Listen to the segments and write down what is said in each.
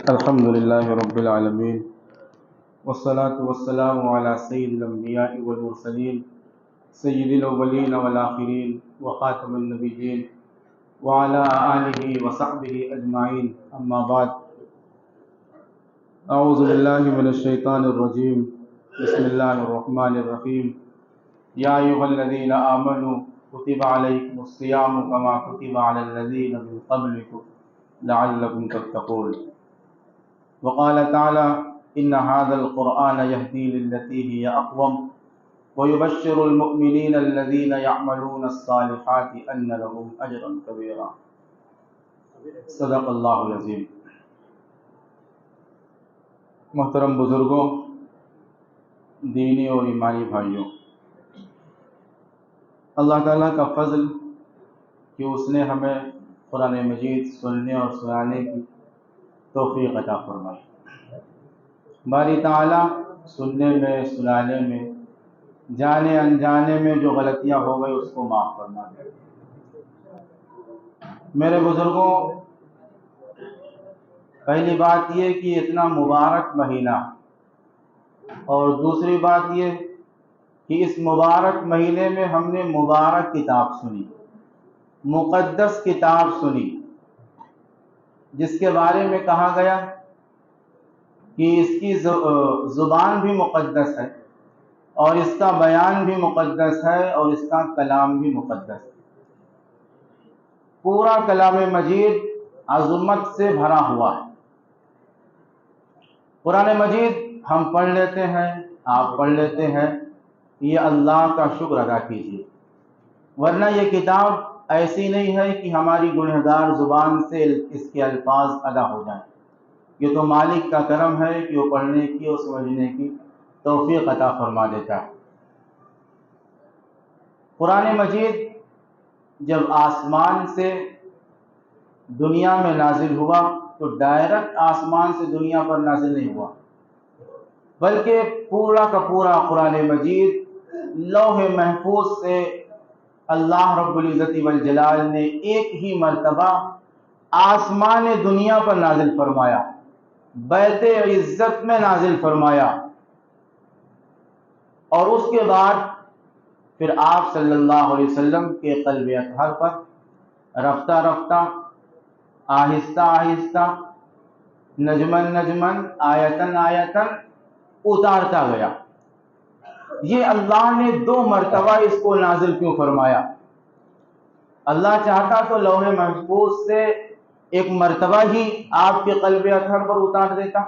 الحمد لله رب العالمين والصلاة والسلام على سيد الأنبياء والمرسلين سيد الأولين والآخرين وخاتم النبيين وعلى آله وصحبه أجمعين أما بعد أعوذ بالله من الشيطان الرجيم بسم الله الرحمن الرحيم يا أيها الذين آمنوا كتب عليكم الصيام كما كتب على الذين من قبلكم لعلكم تتقون وقال تعالى إن هذا القرآن يهدي للتي هي أقوم ويبشر المؤمنين الذين يعملون الصالحات أن لهم أجرا كبيرا صدق اللہ العظیم۔ محترم بزرگوں، دینی اور ایمانی بھائیوں، اللہ تعالیٰ کا فضل کہ اس نے ہمیں قرآن مجید سننے اور سنانے کی توفیق عطا فرمائی۔ باری تعالیٰ سننے میں، سنانے میں، جانے انجانے میں جو غلطیاں ہو گئی اس کو معاف فرما دے۔ میرے بزرگوں، پہلی بات یہ کہ اتنا مبارک مہینہ، اور دوسری بات یہ کہ اس مبارک مہینے میں ہم نے مبارک کتاب سنی، مقدس کتاب سنی، جس کے بارے میں کہا گیا کہ اس کی زبان بھی مقدس ہے، اور اس کا بیان بھی مقدس ہے، اور اس کا کلام بھی مقدس ہے۔ پورا کلام مجید عظمت سے بھرا ہوا ہے۔ قرآن مجید ہم پڑھ لیتے ہیں، آپ پڑھ لیتے ہیں، یہ اللہ کا شکر ادا کیجیے، ورنہ یہ کتاب ایسی نہیں ہے کہ ہماری گنہگار زبان سے اس کے الفاظ ادا ہو جائیں۔ یہ تو مالک کا کرم ہے کہ وہ پڑھنے کی اور سمجھنے کی توفیق عطا فرما دیتا ہے۔ قرآن مجید جب آسمان سے دنیا میں نازل ہوا تو ڈائریکٹ آسمان سے دنیا پر نازل نہیں ہوا، بلکہ پورا کا پورا قرآن مجید لوح محفوظ سے اللہ رب العزت والجلال نے ایک ہی مرتبہ آسمان دنیا پر نازل فرمایا، بیت عزت میں نازل فرمایا، اور اس کے بعد پھر آپ صلی اللہ علیہ وسلم کے قلب اطہر پر رفتہ رفتہ، آہستہ آہستہ، نجمن نجمن، آیتن آیتن اتارتا گیا۔ یہ اللہ نے 2 مرتبہ اس کو نازل کیوں فرمایا؟ اللہ چاہتا تو لوح محفوظ سے ایک مرتبہ ہی آپ کے قلب اطہر پر اتار دیتا۔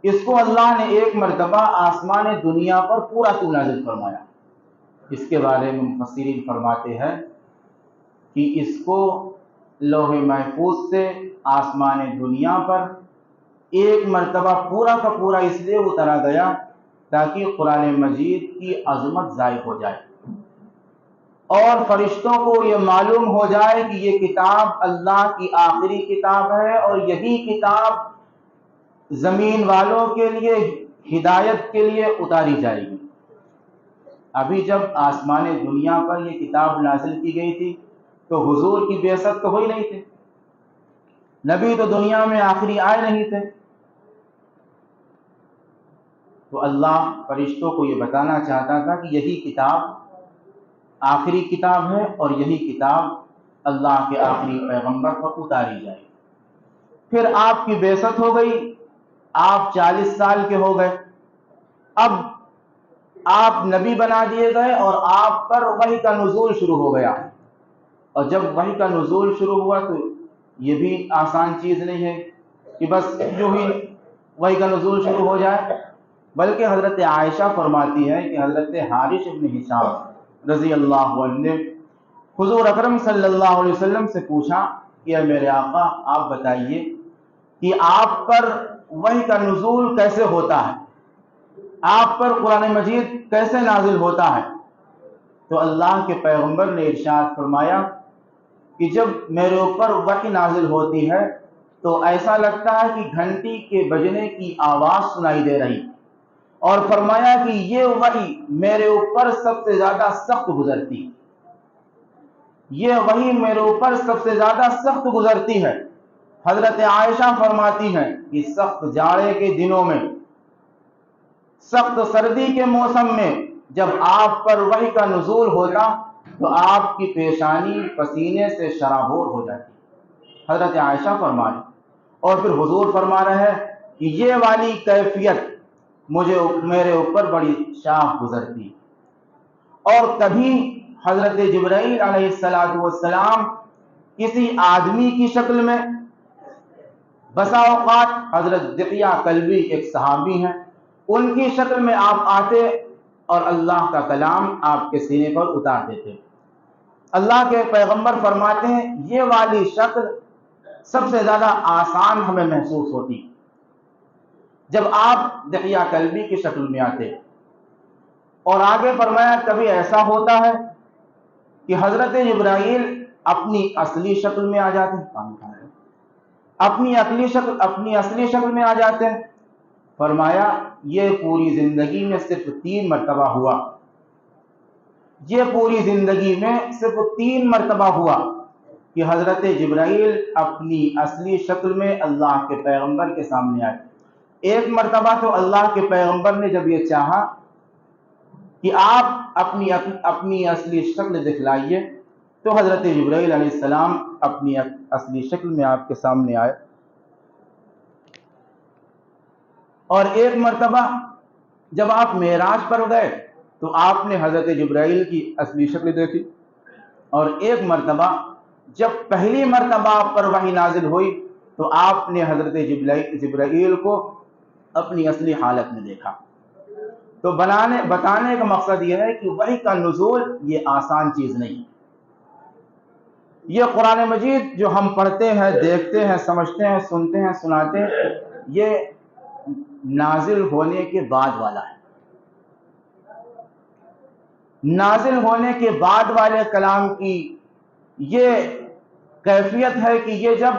اس کو اللہ نے ایک مرتبہ آسمان دنیا پر پورا کیوں نازل فرمایا؟ اس کے بارے میں مفسرین فرماتے ہیں کہ اس کو لوح محفوظ سے آسمان دنیا پر ایک مرتبہ پورا کا پورا اس لیے اتارا گیا تاکہ قرآن مجید کی عظمت ظاہر ہو جائے، اور فرشتوں کو یہ معلوم ہو جائے کہ یہ کتاب اللہ کی آخری کتاب ہے، اور یہی کتاب زمین والوں کے لیے ہدایت کے لیے اتاری جائے گی۔ ابھی جب آسمان دنیا پر یہ کتاب نازل کی گئی تھی تو حضور کی بعثت تو ہوئی نہیں تھی، نبی تو دنیا میں آخری آئے نہیں تھے، تو اللہ فرشتوں کو یہ بتانا چاہتا تھا کہ یہی کتاب آخری کتاب ہے، اور یہی کتاب اللہ کے آخری پیغمبر پر اتاری جائے۔ پھر آپ کی بعثت ہو گئی، آپ 40 سال کے ہو گئے، اب آپ نبی بنا دیے گئے، اور آپ پر وحی کا نزول شروع ہو گیا۔ اور جب وحی کا نزول شروع ہوا تو یہ بھی آسان چیز نہیں ہے کہ بس جو ہی وحی کا نزول شروع ہو جائے، بلکہ حضرت عائشہ فرماتی ہے کہ حضرت حارث بن ہشام رضی اللہ عنہ نے حضور اکرم صلی اللہ علیہ وسلم سے پوچھا کہ اے میرے آقا، آپ بتائیے کہ آپ پر وحی کا نزول کیسے ہوتا ہے، آپ پر قرآن مجید کیسے نازل ہوتا ہے؟ تو اللہ کے پیغمبر نے ارشاد فرمایا کہ جب میرے اوپر وحی نازل ہوتی ہے تو ایسا لگتا ہے کہ گھنٹی کے بجنے کی آواز سنائی دے رہی، اور فرمایا کہ یہ وحی میرے اوپر سب سے زیادہ سخت گزرتی، یہ وحی میرے اوپر سب سے زیادہ سخت گزرتی ہے، حضرت عائشہ فرماتی ہیں کہ سخت جاڑے کے دنوں میں، سخت سردی کے موسم میں جب آپ پر وحی کا نزول ہوتا تو آپ کی پیشانی پسینے سے شرابور ہو جاتی۔ حضرت عائشہ فرما رہی، اور پھر حضور فرما رہے ہیں کہ یہ والی کیفیت میرے اوپر بڑی شاخ گزرتی۔ اور کبھی حضرت جبرائیل علیہ السلام کسی آدمی کی شکل میں، بسا اوقات حضرت دحیہ کلبی ایک صحابی ہیں، ان کی شکل میں آپ آتے اور اللہ کا کلام آپ کے سینے پر اتار دیتے۔ اللہ کے پیغمبر فرماتے ہیں یہ والی شکل سب سے زیادہ آسان ہمیں محسوس ہوتی جب آپ دحیہ کلبی کی شکل میں آتے۔ اور آگے فرمایا کبھی ایسا ہوتا ہے کہ حضرت جبرائیل اپنی اصلی شکل میں آ جاتے ہیں، اپنی اصلی شکل میں آ جاتے ہیں۔ فرمایا یہ پوری زندگی میں صرف 3 مرتبہ ہوا، یہ پوری زندگی میں صرف 3 مرتبہ ہوا کہ حضرت جبرائیل اپنی اصلی شکل میں اللہ کے پیغمبر کے سامنے آئے۔ ایک مرتبہ تو اللہ کے پیغمبر نے جب یہ چاہا کہ آپ اپنی اصلی شکل دکھلائیے تو حضرت جبرائیل علیہ السلام اپنی اصلی شکل میں آپ کے سامنے آئے۔ اور ایک مرتبہ جب آپ معراج پر گئے تو آپ نے حضرت جبرائیل کی اصلی شکل دیکھی، اور ایک مرتبہ جب پہلی مرتبہ آپ پر وحی نازل ہوئی تو آپ نے حضرت جبرائیل کو اپنی اصلی حالت میں دیکھا۔ تو بتانے کا مقصد یہ ہے کہ وحی کا نزول یہ آسان چیز نہیں۔ یہ قرآن مجید جو ہم پڑھتے ہیں، دیکھتے ہیں، سمجھتے ہیں، سنتے ہیں، سناتے ہیں، یہ نازل ہونے کے بعد والا ہے۔ نازل ہونے کے بعد والے کلام کی یہ کیفیت ہے کہ یہ جب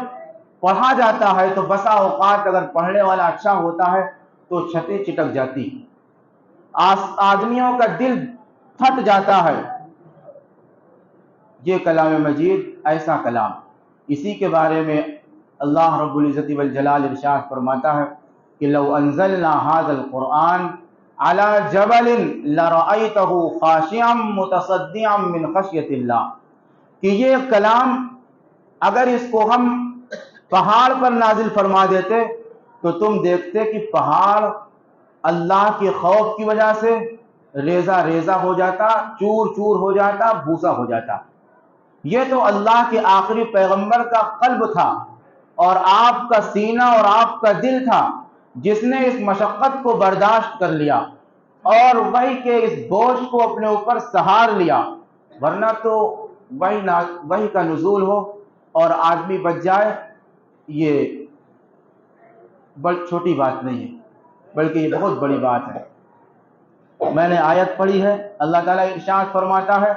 پڑھا جاتا ہے تو بسا اوقات اگر پڑھنے والا اچھا ہوتا ہے تو چھتیں چٹک جاتی، آدمیوں کا دل پھٹ جاتا ہے۔ یہ کلام مجید ایسا کلام، اسی کے بارے میں اللہ رب العزت والجلال ارشاد فرماتا ہے کہ لو انزلنا هذا القرآن على جبل لرأيته خاشعا متصدعا من خشية اللہ، کہ یہ کلام اگر اس کو ہم پہاڑ پر نازل فرما دیتے تو تم دیکھتے کہ پہاڑ اللہ کے خوف کی وجہ سے ریزہ ریزہ ہو جاتا، چور چور ہو جاتا، بھوسا ہو جاتا۔ یہ تو اللہ کے آخری پیغمبر کا قلب تھا اور آپ کا سینہ اور آپ کا دل تھا جس نے اس مشقت کو برداشت کر لیا اور وحی کے اس بوجھ کو اپنے اوپر سہار لیا۔ ورنہ تو وحی کا نزول ہو اور آدمی بچ جائے، یہ بڑی چھوٹی بات نہیں ہے بلکہ یہ بہت بڑی بات ہے۔ میں نے آیت پڑھی ہے، اللہ تعالیٰ ارشاد فرماتا ہے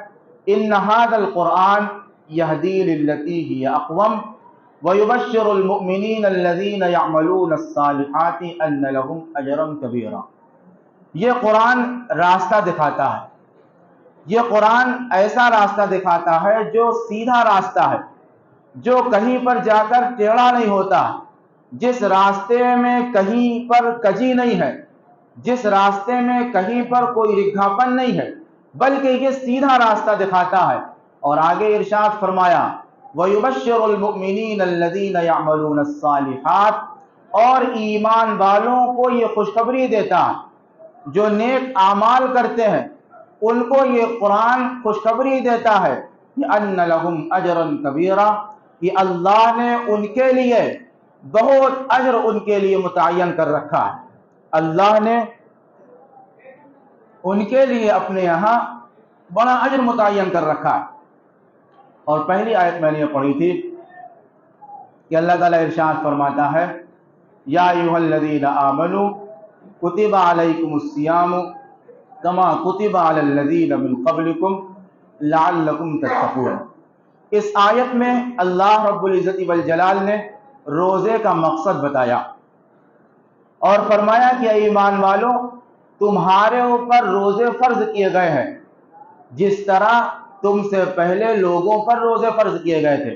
ان هذا القرآن يهدي للتي هي اقوم ويبشر المؤمنين الذين يعملون الصالحات ان لهم اجرا كبيرا۔ یہ قرآن راستہ دکھاتا ہے، یہ قرآن ایسا راستہ دکھاتا ہے جو سیدھا راستہ ہے، جو کہیں پر جا کر ٹیڑھا نہیں ہوتا، جس راستے میں کہیں پر کجی نہیں ہے، جس راستے میں کہیں پر کوئی رکھاپن نہیں ہے، بلکہ یہ سیدھا راستہ دکھاتا ہے۔ اور آگے ارشاد فرمایا وَيُبَشِّرُ الْمُؤْمِنِينَ الَّذِينَ يَعْمَلُونَ الصَّالِحَاتِ، اور ایمان والوں کو یہ خوشخبری دیتا ہے جو نیک اعمال کرتے ہیں، ان کو یہ قرآن خوشخبری دیتا ہے کہ أَنَّ لَهُمْ أَجْرًا كَبِيرًا، کہ اللہ نے ان کے لیے بہت اجر ان کے لیے متعین کر رکھا ہے۔ اللہ نے ان کے لیے اپنے یہاں بڑا اجر متعین کر رکھا ہے۔ اور پہلی آیت میں نے یہ پڑھی تھی کہ اللہ تعالیٰ ارشاد فرماتا ہے یا ایھا الذین آمنوا کتب علیکم الصیام کما کتب علی الذین من قبلکم لعلکم تتقون۔ اس آیت میں اللہ رب العزت والجلال نے روزے کا مقصد بتایا اور فرمایا کہ اے ایمان والوں، تمہارے اوپر روزے فرض کیے گئے ہیں جس طرح تم سے پہلے لوگوں پر روزے فرض کیے گئے تھے۔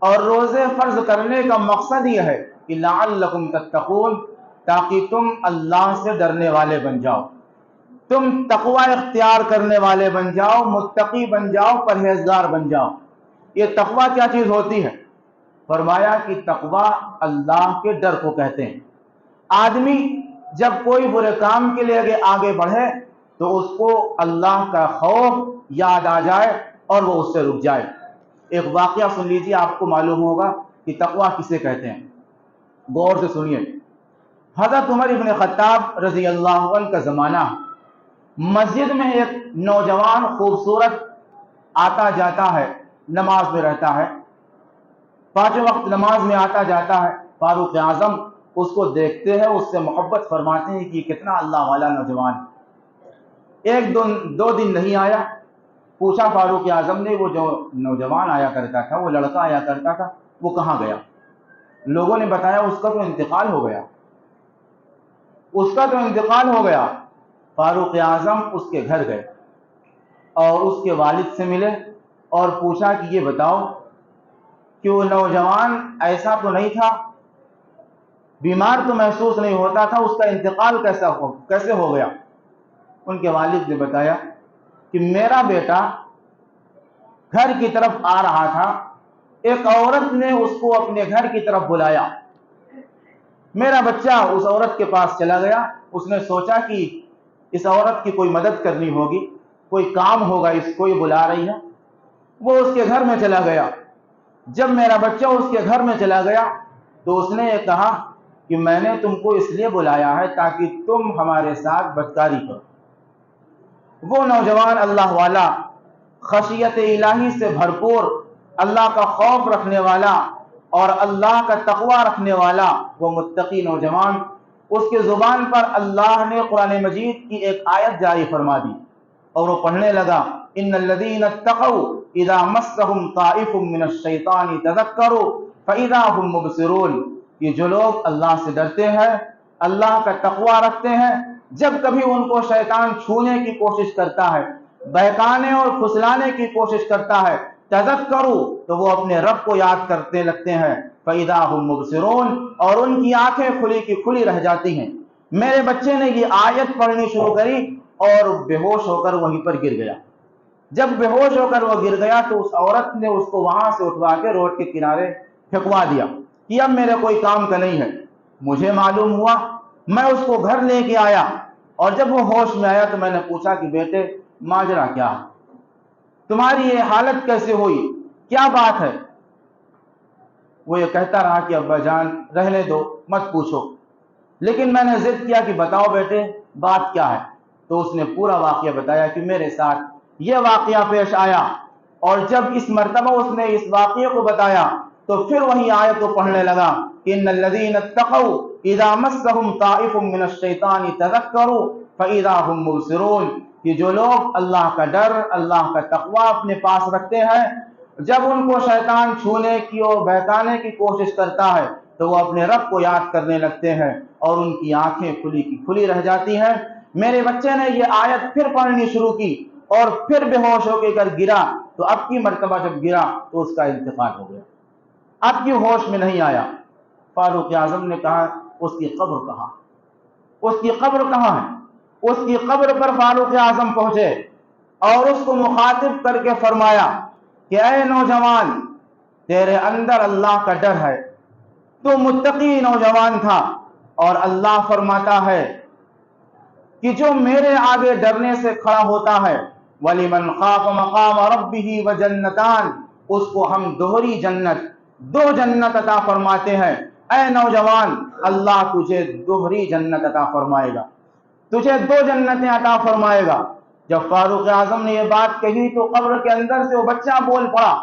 اور روزے فرض کرنے کا مقصد یہ ہے کہ لعلکم تتقون، تاکہ تم اللہ سے ڈرنے والے بن جاؤ، تم تقوی اختیار کرنے والے بن جاؤ، متقی بن جاؤ، پرہیزگار بن جاؤ۔ یہ تقوی کیا چیز ہوتی ہے؟ فرمایا کہ تقوی اللہ کے ڈر کو کہتے ہیں۔ آدمی جب کوئی برے کام کے لیے آگے بڑھے تو اس کو اللہ کا خوف یاد آ جائے اور وہ اس سے رک جائے۔ ایک واقعہ سن لیجیے، آپ کو معلوم ہوگا کہ تقوی کسے کہتے ہیں۔ غور سے سنیے۔ حضرت عمر ابن خطاب رضی اللہ عنہ کا زمانہ، مسجد میں ایک نوجوان خوبصورت آتا جاتا ہے، نماز میں رہتا ہے، 5 وقت نماز میں آتا جاتا ہے۔ فاروق اعظم اس کو دیکھتے ہیں، اس سے محبت فرماتے ہیں کہ کتنا اللہ والا نوجوان۔ ایک دو دن نہیں آیا، پوچھا فاروق اعظم نے، وہ جو نوجوان آیا کرتا تھا، وہ لڑکا آیا کرتا تھا، وہ کہاں گیا؟ لوگوں نے بتایا اس کا تو انتقال ہو گیا، اس کا تو انتقال ہو گیا۔ فاروق اعظم اس کے گھر گئے اور اس کے والد سے ملے اور پوچھا کہ یہ بتاؤ کہ وہ نوجوان ایسا تو نہیں تھا، بیمار تو محسوس نہیں ہوتا تھا، اس کا انتقال کیسے ہو گیا؟ ان کے والد نے بتایا کہ میرا بیٹا گھر کی طرف آ رہا تھا، ایک عورت نے اس کو اپنے گھر کی طرف بلایا، میرا بچہ اس عورت کے پاس چلا گیا، اس نے سوچا کہ اس عورت کی کوئی مدد کرنی ہوگی، کوئی کام ہوگا، اس کو یہ بلا رہی ہے، وہ اس کے گھر میں چلا گیا۔ جب میرا بچہ اس کے گھر میں چلا گیا تو اس نے یہ کہا کہ میں نے تم کو اس لیے بلایا ہے تاکہ تم ہمارے ساتھ بدکاری کرو۔ وہ نوجوان اللہ والا، خشیت الہی سے بھرپور، اللہ کا خوف رکھنے والا اور اللہ کا تقوی رکھنے والا، وہ متقی نوجوان، اس کے زبان پر اللہ نے قرآن مجید کی ایک آیت جاری فرما دی اور وہ پڑھنے لگا، ان الذین اتقوا اذا مسهم طائف من الشیطان تذکروا فاذا هم مبصرون۔ یہ جو لوگ اللہ سے ڈرتے ہیں، اللہ کا تقوی رکھتے ہیں، جب کبھی ان کو شیطان چھونے کی کوشش کرتا ہے، بہکانے اور پھسلانے کی کوشش کرتا ہے، تذکروا تو وہ اپنے رب کو یاد کرتے لگتے ہیں، فاذا هم مبصرون اور ان کی آنکھیں کھلی کی کھلی رہ جاتی ہیں۔ میرے بچے نے یہ آیت پڑھنی شروع کری اور بے ہوش ہو کر وہیں پر گر گیا۔ جب بے ہوش ہو کر وہ گر گیا تو اس عورت نے اس کو وہاں سے اٹھوا کے روڈ کے کنارے پھینکوا دیا کہ اب میرے کوئی کام کا نہیں ہے۔ مجھے معلوم ہوا، میں اس کو گھر لے کے آیا اور جب وہ ہوش میں آیا تو میں نے پوچھا کہ بیٹے ماجرا کیا ہے، تمہاری یہ حالت کیسے ہوئی، کیا بات ہے؟ وہ یہ کہتا رہا کہ ابا جان رہنے دو، مت پوچھو، لیکن میں نے ضد کیا کہ بتاؤ بیٹے بات کیا ہے۔ تو اس نے پورا واقعہ بتایا کہ میرے ساتھ یہ واقعہ پیش آیا، اور جب اس مرتبہ اس نے اس واقعے کو بتایا تو پھر وہی آیت کو پڑھنے لگا کہ ان الذین اتقوا اذا مسهم طائف من الشیطان تذکروا فاذا هم مبصرون، کہ جو لوگ اللہ کا ڈر، اللہ کا تقوی اپنے پاس رکھتے ہیں، جب ان کو شیطان چھونے کی اور بہکانے کی کوشش کرتا ہے تو وہ اپنے رب کو یاد کرنے لگتے ہیں اور ان کی آنکھیں کھلی کی کھلی رہ جاتی ہیں۔ میرے بچے نے یہ آیت پھر پڑھنی شروع کی اور پھر بے ہوش ہو کے گرا، تو اب کی مرتبہ جب گرا تو اس کا انتقال ہو گیا، اب کی ہوش میں نہیں آیا۔ فاروق اعظم نے کہا اس کی قبر کہاں، اس کی قبر کہاں ہے؟ اس کی قبر پر فاروق اعظم پہنچے اور اس کو مخاطب کر کے فرمایا کہ اے نوجوان، تیرے اندر اللہ کا ڈر ہے، تو متقی نوجوان تھا، اور اللہ فرماتا ہے کہ جو میرے آگے ڈرنے سے کھڑا ہوتا ہے، وَلِمَنْ خَافَ مَقَامَ رَبِّهِ وَجَنَّتَانِ، اس کو ہم دوہری جنت، 2 جنت عطا فرماتے ہیں۔ اے نوجوان، اللہ تجھے دوہری جنت عطا فرمائے گا، تجھے 2 جنتیں عطا فرمائے گا۔ جب فاروق اعظم نے یہ بات کہی تو قبر کے اندر سے وہ بچہ بول پڑا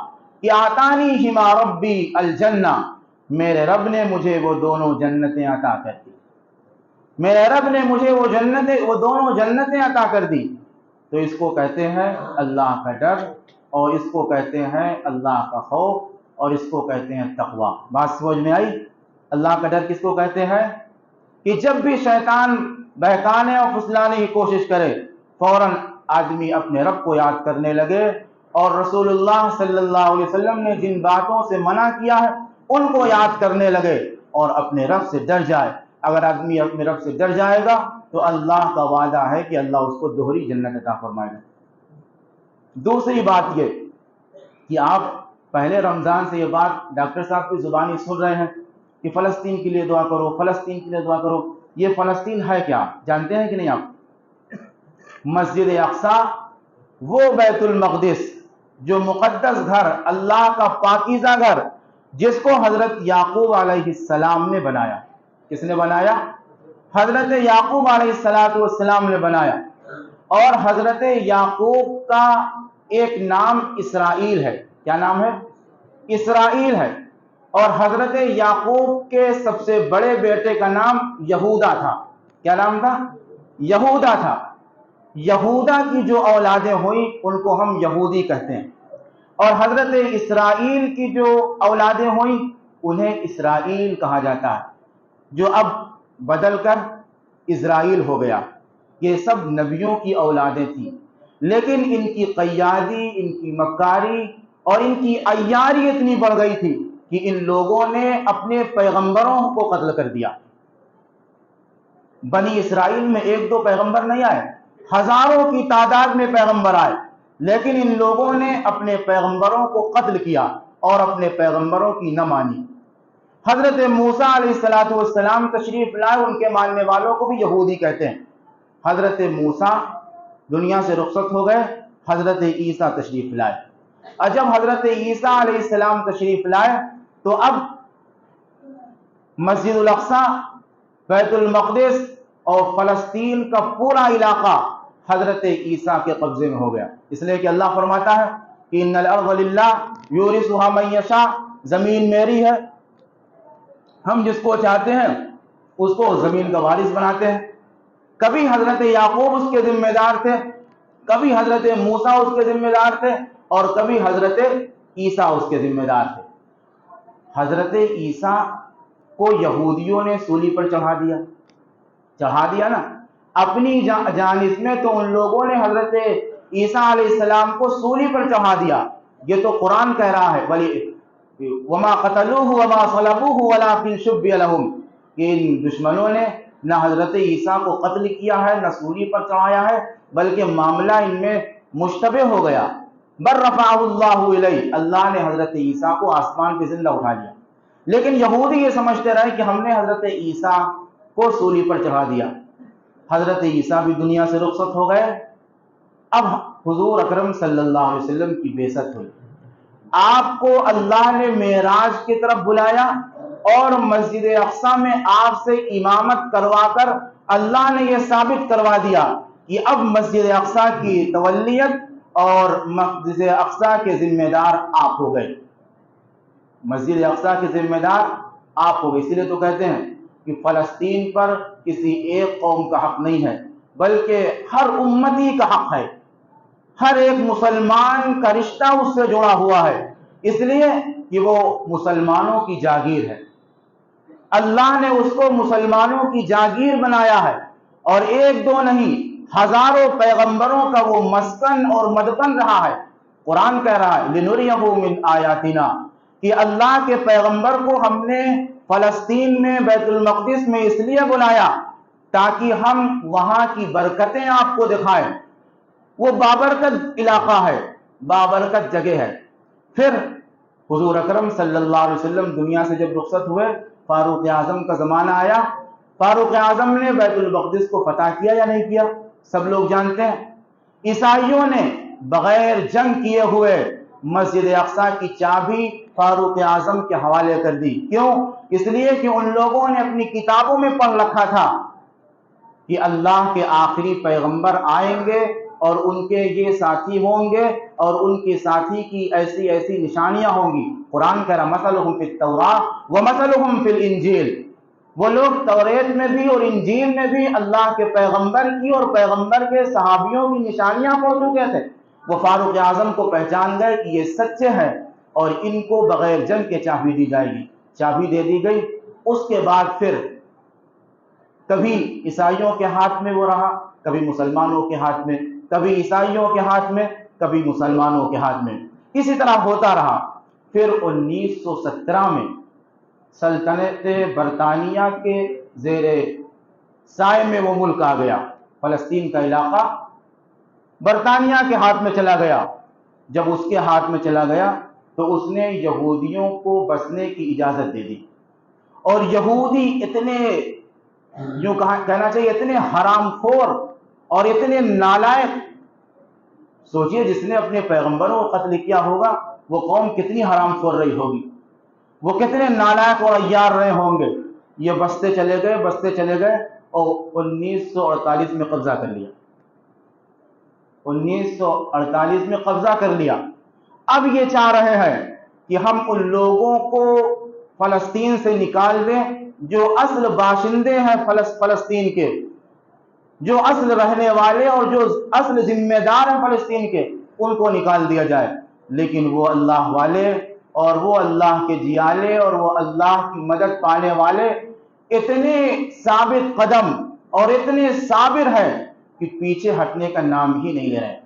کہ آتانی ہما ربی الجنہ، میرے رب نے مجھے وہ دونوں جنتیں عطا کر دی، میرے رب نے مجھے وہ دونوں جنتیں عطا کر دی۔ تو اس کو کہتے ہیں اللہ کا ڈر، اور اس کو کہتے ہیں اللہ کا خوف، اور اس کو کہتے ہیں تقوی۔ بات سمجھ میں آئی؟ اللہ کا ڈر کس کو کہتے ہیں؟ کہ جب بھی شیطان بہکانے اور پھسلانے کی کوشش کرے، فوراً آدمی اپنے رب کو یاد کرنے لگے اور رسول اللہ صلی اللہ علیہ وسلم نے جن باتوں سے منع کیا ہے ان کو یاد کرنے لگے اور اپنے رب سے ڈر جائے۔ اگر آدمی اپنے رب سے ڈر جائے گا تو اللہ کا وعدہ ہے کہ اللہ اس کو دوہری جنت عطا فرمائے گا۔ دوسری بات یہ کہ آپ پہلے رمضان سے یہ بات ڈاکٹر صاحب کی زبانی سن رہے ہیں کہ فلسطین کے لیے دعا کرو، فلسطین کے لیے دعا کرو۔ یہ فلسطین ہے کیا جانتے ہیں کہ نہیں آپ؟ مسجد اقصی، وہ بیت المقدس جو مقدس گھر، اللہ کا پاکیزہ گھر، جس کو حضرت یعقوب علیہ السلام نے بنایا۔ کس نے بنایا؟ حضرت یعقوب علیہ السلام نے بنایا۔ اور حضرت یعقوب کا ایک نام اسرائیل ہے۔ کیا نام ہے؟ اسرائیل ہے۔ اور حضرت یعقوب کے سب سے بڑے بیٹے کا نام یہودا تھا۔ کیا نام تھا؟ یہودا تھا۔ یہودا کی جو اولادیں ہوئیں ان کو ہم یہودی کہتے ہیں، اور حضرت اسرائیل کی جو اولادیں ہوئیں انہیں اسرائیل کہا جاتا ہے، جو اب بدل کر اسرائیل ہو گیا۔ یہ سب نبیوں کی اولادیں تھیں، لیکن ان کی قیادی، ان کی مکاری اور ان کی عیاری اتنی بڑھ گئی تھی کہ ان لوگوں نے اپنے پیغمبروں کو قتل کر دیا۔ بنی اسرائیل میں ایک دو پیغمبر نہیں آئے، ہزاروں کی تعداد میں پیغمبر آئے، لیکن ان لوگوں نے اپنے پیغمبروں کو قتل کیا اور اپنے پیغمبروں کی نہ مانی۔ حضرت موسیٰ علیہ السلام تشریف لائے، ان کے ماننے والوں کو بھی یہودی کہتے ہیں۔ حضرت موسیٰ دنیا سے رخصت ہو گئے، حضرت عیسیٰ تشریف لائے۔ اور جب حضرت عیسیٰ علیہ السلام تشریف لائے تو اب مسجد الاقصی، بیت المقدس اور فلسطین کا پورا علاقہ حضرت عیسیٰ کے قبضے میں ہو گیا، اس لیے کہ اللہ فرماتا ہے کہ ان الارض للہ یورثها من یشاء، زمین میری ہے، ہم جس کو چاہتے ہیں اس کو زمین کا وارث بناتے ہیں۔ کبھی حضرت یعقوب اس کے ذمہ دار تھے، کبھی حضرت موسیٰ اس کے ذمہ دار تھے، اور کبھی حضرت عیسیٰ اس کے ذمہ دار تھے۔ حضرت عیسیٰ کو یہودیوں نے سولی پر چڑھا دیا نا اپنی جانب میں، تو ان لوگوں نے حضرت عیسیٰ علیہ السلام کو سولی پر چڑھا دیا۔ یہ تو قرآن کہہ رہا ہے وَمَا قَتَلُوهُ وَمَا صَلَبُوهُ وَلَٰكِن شُبِّهَ لَهُمْ، کہ ان دشمنوں نے نہ حضرت عیسیٰ کو قتل کیا ہے نہ سولی پر چڑھایا ہے، بلکہ معاملہ ان میں مشتبہ ہو گیا۔ بَل رَفَعَهُ اللَّهُ إِلَيْهِ، اللہ نے حضرت عیسیٰ کو آسمان پہ زندہ اٹھا لیا، لیکن یہودی یہ سمجھتے رہے کہ ہم نے حضرت عیسیٰ کو سولی پر چڑھا دیا۔ حضرت عیسیٰ بھی دنیا سے رخصت ہو گئے۔ اب حضور اکرم صلی اللہ علیہ وسلم کی بعثت ہوئی، آپ کو اللہ نے معراج کی طرف بلایا اور مسجد اقصی میں آپ سے امامت کروا کر اللہ نے یہ ثابت کروا دیا کہ اب مسجد اقصی کی تولیت اور مسجد اقصی کے ذمہ دار آپ ہو گئے۔ مسجد اقصی کے ذمہ دار آپ ہو گئے، اسی لیے تو کہتے ہیں کہ فلسطین پر کسی ایک قوم کا حق نہیں ہے، بلکہ ہر امتی کا حق ہے، ہر ایک مسلمان کا رشتہ اس سے جڑا ہوا ہے، اس لیے کہ وہ مسلمانوں کی جاگیر ہے۔ اللہ نے اس کو مسلمانوں کی جاگیر بنایا ہے، اور ایک دو نہیں، ہزاروں پیغمبروں کا وہ مسکن اور مدفن رہا ہے۔ قرآن کہہ رہا ہے لِنُرِيَهُ مِنْ آیاتنا، کہ اللہ کے پیغمبر کو ہم نے فلسطین میں بیت المقدس میں اس لیے بلایا تاکہ ہم وہاں کی برکتیں آپ کو دکھائیں۔ وہ بابرکت علاقہ ہے، بابرکت جگہ ہے۔ پھر حضور اکرم صلی اللہ علیہ وسلم دنیا سے جب رخصت ہوئے، فاروق اعظم کا زمانہ آیا۔ فاروق اعظم نے بیت المقدس کو فتح کیا یا نہیں کیا؟ سب لوگ جانتے ہیں۔ عیسائیوں نے بغیر جنگ کیے ہوئے مسجد اقصی کی چابی فاروق اعظم کے حوالے کر دی۔ کیوں؟ اس لیے کہ ان لوگوں نے اپنی کتابوں میں پڑھ رکھا تھا کہ اللہ کے آخری پیغمبر آئیں گے اور ان کے یہ ساتھی ہوں گے، اور ان کے ساتھی کی ایسی ایسی نشانیاں ہوں گی۔ قرآن کہہ رہا مثلہم فی التوراۃ ومثلہم فی الانجیل، وہ لوگ توریت میں بھی اور انجیل میں بھی اللہ کے پیغمبر کی اور پیغمبر کے صحابیوں کی نشانیاں پڑھ چکے تھے۔ وہ فاروق اعظم کو پہچان گئے کہ یہ سچے ہیں اور ان کو بغیر جنگ کے چابی دی جائے گی۔ چابی دے دی گئی۔ اس کے بعد پھر کبھی عیسائیوں کے ہاتھ میں وہ رہا، کبھی مسلمانوں کے ہاتھ میں، کبھی عیسائیوں کے ہاتھ میں، کبھی مسلمانوں کے ہاتھ میں، اسی طرح ہوتا رہا۔ پھر 1917 میں سلطنت برطانیہ کے زیر سائے میں وہ ملک آ گیا، فلسطین کا علاقہ برطانیہ کے ہاتھ میں چلا گیا۔ جب اس کے ہاتھ میں چلا گیا تو اس نے یہودیوں کو بسنے کی اجازت دے دی، اور یہودی اتنے، یوں کہنا چاہیے اتنے حرام خور اور اتنے نالائق، سوچئے جس نے اپنے پیغمبروں کو قتل کیا ہوگا وہ قوم کتنی حرام خور رہی ہوگی، وہ کتنے نالائق اور عیار رہے ہوں گے۔ یہ بستے چلے گئے اور 1948 میں قبضہ کر لیا، 1948 میں قبضہ کر لیا۔ اب یہ چاہ رہے ہیں کہ ہم ان لوگوں کو فلسطین سے نکال دیں جو اصل باشندے ہیں فلسطین کے، جو اصل رہنے والے اور جو اصل ذمہ دار ہیں فلسطین کے، ان کو نکال دیا جائے۔ لیکن وہ اللہ والے اور وہ اللہ کے جیالے اور وہ اللہ کی مدد پانے والے اتنے ثابت قدم اور اتنے صابر ہیں کہ پیچھے ہٹنے کا نام ہی نہیں لے رہے۔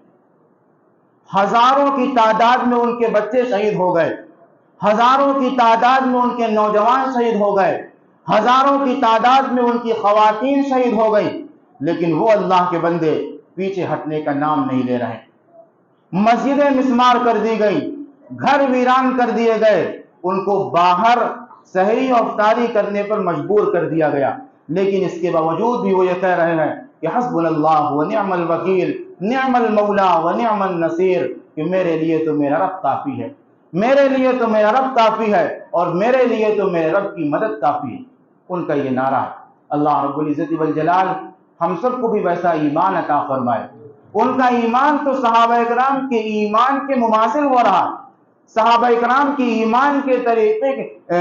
ہزاروں کی تعداد میں ان کے بچے شہید ہو گئے، ہزاروں کی تعداد میں ان کے نوجوان شہید ہو گئے، ہزاروں کی تعداد میں ان کی خواتین شہید ہو گئی، لیکن وہ اللہ کے بندے پیچھے ہٹنے کا نام نہیں لے رہے۔ مسجدیں مسمار کر دی گئی، گھر ویران کر دیے گئے، ان کو باہر سحری اور افطاری کرنے پر مجبور کر دیا گیا، لیکن اس کے باوجود بھی وہ یہ کہہ رہے ہیں کہ حسبنا اللہ ونعم الوکیل نعم المولا ونعم النصیر، کہ میرے لیے تو میرا رب کافی ہے، میرے لیے تو میرا رب کافی ہے، اور میرے لیے تو میرے رب کی مدد کافی ہے۔ ان کا یہ نعرہ ہے۔ اللہ رب العزت والجلال ہم سب کو بھی ویسا ایمان عطا فرمائے۔ ان کا ایمان تو صحابہ اکرام کے ایمان کے مماثل ہو رہا، صحابہ اکرام کی ایمان کے طریقے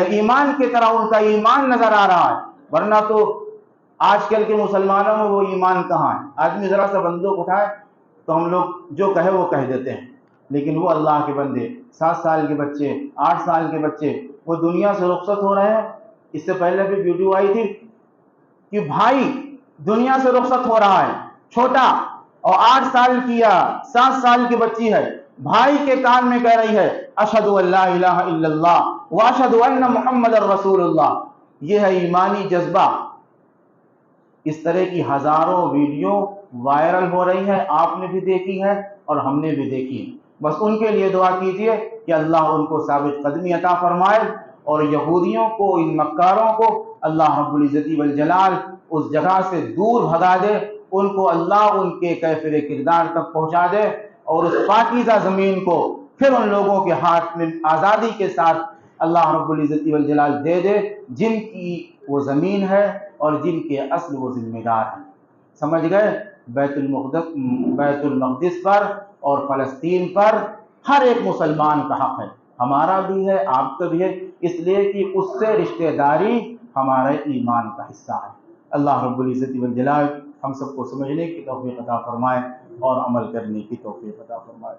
ایمان کی طرح ان کا ایمان نظر آ رہا ہے، ورنہ تو آج کل کے مسلمانوں میں وہ ایمان کہاں ہے؟ آدمی ذرا سا بندوق اٹھائے تو ہم لوگ جو کہے وہ کہہ دیتے ہیں، لیکن وہ اللہ کے بندے 7 سال کے بچے، 8 سال کے بچے وہ دنیا سے رخصت ہو رہے ہیں۔ اس سے پہلے بھی ویڈیو آئی تھی کہ بھائی دنیا سے رخصت ہو رہا ہے، چھوٹا، اور 8 سال کی یا 7 سال کی بچی ہے، بھائی کے کان میں کہہ رہی ہے اشہد ان لا الہ الا اللہ واشہد ان محمد رسول اللہ۔ یہ ہے ایمانی جذبہ۔ اس طرح کی ہزاروں ویڈیو وائرل ہو رہی ہیں، آپ نے بھی دیکھی ہے اور ہم نے بھی دیکھی ہے۔ بس ان کے لیے دعا کیجئے کہ اللہ ان کو ثابت قدمی عطا فرمائے، اور یہودیوں کو، ان مکاروں کو اللہ رب العزت والجلال اس جگہ سے دور بھگا دے، ان کو اللہ ان کے کیفر کردار تک پہنچا دے، اور اس پاکیزہ زمین کو پھر ان لوگوں کے ہاتھ میں آزادی کے ساتھ اللہ رب العزت والجلال دے دے جن کی وہ زمین ہے اور جن کے اصل وہ ذمہ دار ہیں۔ سمجھ گئے؟ بیت المقدس پر اور فلسطین پر ہر ایک مسلمان کا حق ہے، ہمارا بھی ہے، آپ کا بھی ہے، اس لیے کہ اس سے رشتہ داری ہمارے ایمان کا حصہ ہے۔ اللہ رب العزت والجلال ہم سب کو سمجھنے کی توفیق عطا فرمائے اور عمل کرنے کی توفیق عطا فرمائے۔